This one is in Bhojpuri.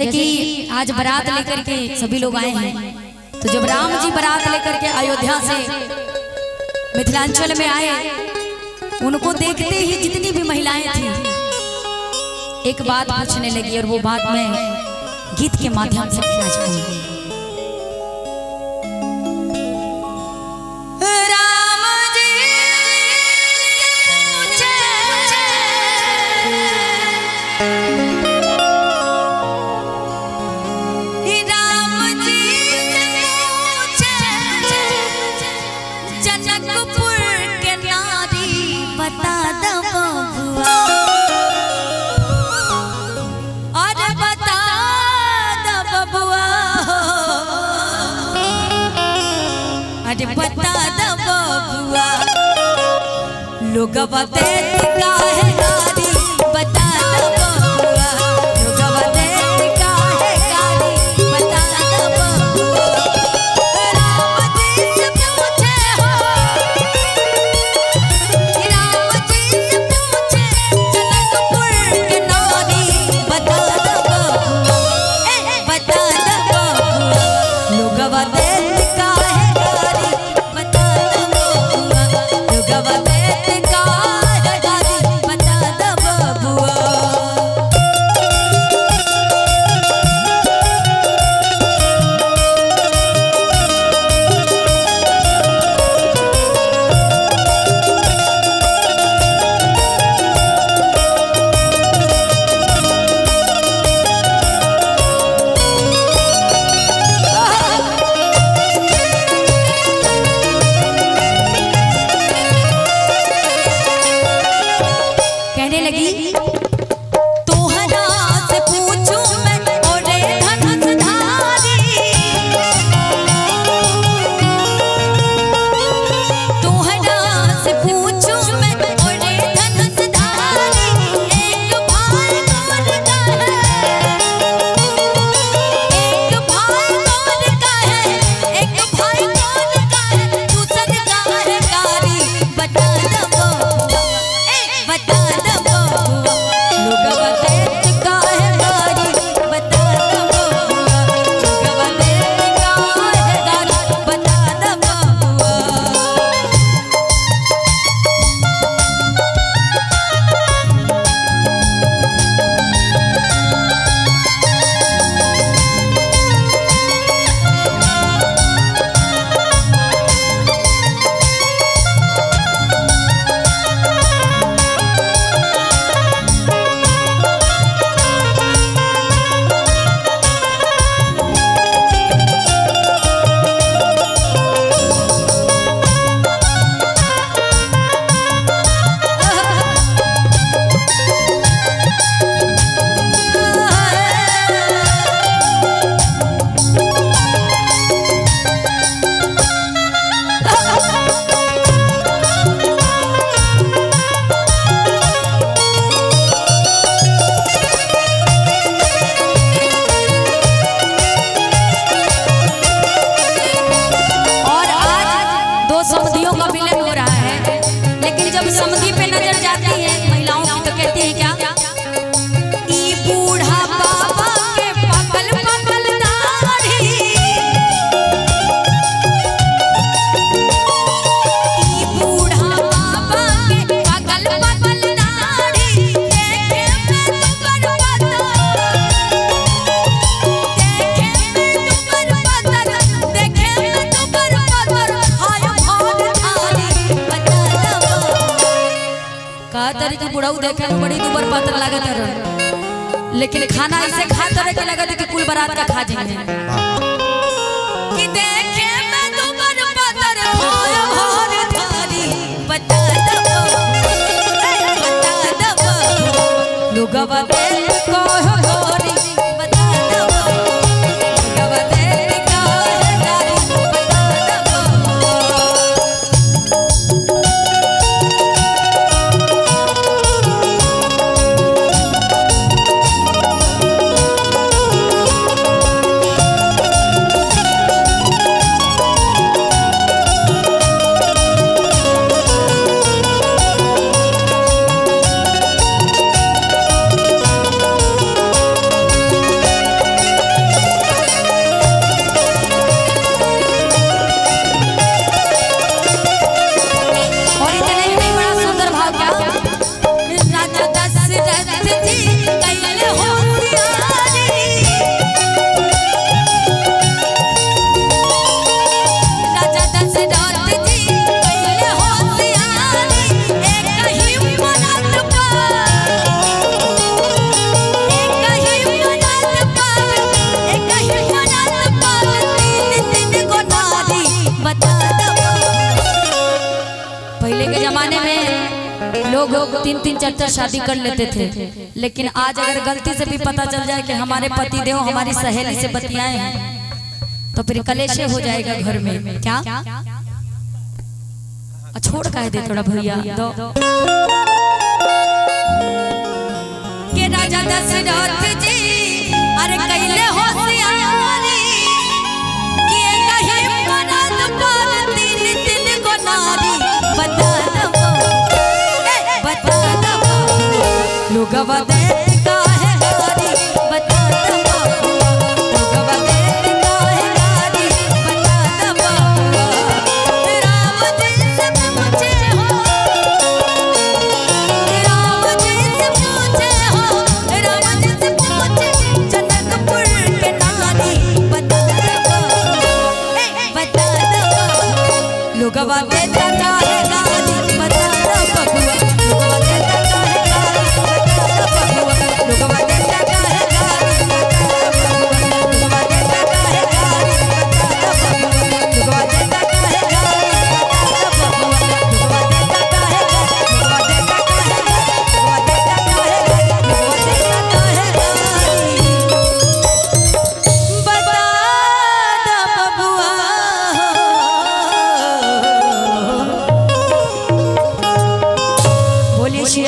कि आज बारात लेकर के सभी लोग आए हैं, तो जब राम जी बारात लेकर के अयोध्या से मिथिलांचल में आए, उनको देखते ही जितनी भी महिलाएं थी एक बात पूछने लगी, और वो बात मैं गीत के माध्यम से कहना चाहूंगी। बता द बबुआ लोगवा देत काहे गारी, बता द बबुआ लोगवा देत काहे गारी, बता द बबुआ। राम जी से पूछे हो, राम जी से पूछे जनकपुर के नारी, बता द बबुआ, बता द बबुआ लोगवा देत काहे गारी, बता द बबुआ लोगवा देत काहे गारी, बता द बबुआ। कहने लगी तोहरा से पूछूं मैं ओरे धनुषधारी, तोहरा से पूछूं मैं ओरे धनुषधारी, एक भाई कौन का है, एक भाई कौन का है, एक भाई कौन का है, तू सदका है कारी, बता द बबुआ, बता द बबुआ लोगवा देत काहे गारी, बता द बबुआ लोगवा देत काहे गारी, बता द बबुआ। समधियों का विलन हो रहा है, लेकिन जब समधी पे नजर जाती है महिलाओं की तो कहती है क्या, ई बूढ़ा बाबा के पगल पगल दाढ़ी, ई बूढ़ा बाबा के पगल पगल दाढ़ी, देखे में तुमर पतर, देखे में तुमर पतर, हाय कहा तरी कि बुढ़ाऊ देखे में बड़ी दुबर पात्र लागत है, लेकिन खाना ऐसे खा तरह के लगत है कि कुल बारात का खा जाए कि देखे में दुबर पात्र हाय भार थारी, बता द बबुआ लोगवा देत काहे गारी, बता द बबुआ लोगवा देत काहे गारी, बता द बबुआ। 3 3 4 4 शादी कर लेते थे, लेकिन आज अगर गलती से भी पता चल जाए कि हमारे पति देव हमारी सहेली से बतियाए हैं तो फिर कलेश हो जाएगा घर में। क्या छोड़ कह दे थोड़ा भैया दो के राजा दशरथ जी अरे कैले होशियारी कि कहीं मरद पर 3 3 गो नारी बता दो लोगवा देत काहे गारी बता दो लोगवा देत काहे गारी बता दो राम जी से पूछे हो राम जी से पूछे हो राम जी से पूछे जनकपुर के नारी बता दो लोगवा देत काहे गारी बता दो बबुआ लोगवा देत काहे गारी बता दो बबुआ लोगवा देत काहे गारी लोगवा देत काहे गारी बता दो बबुआ लोगवा देत काहे गारी बता दो बबुआ लोगवा देत काहे गारी लोगवा देत काहे गारी लोगवा देत काहे गारी बता दो बबुआ बोले श्री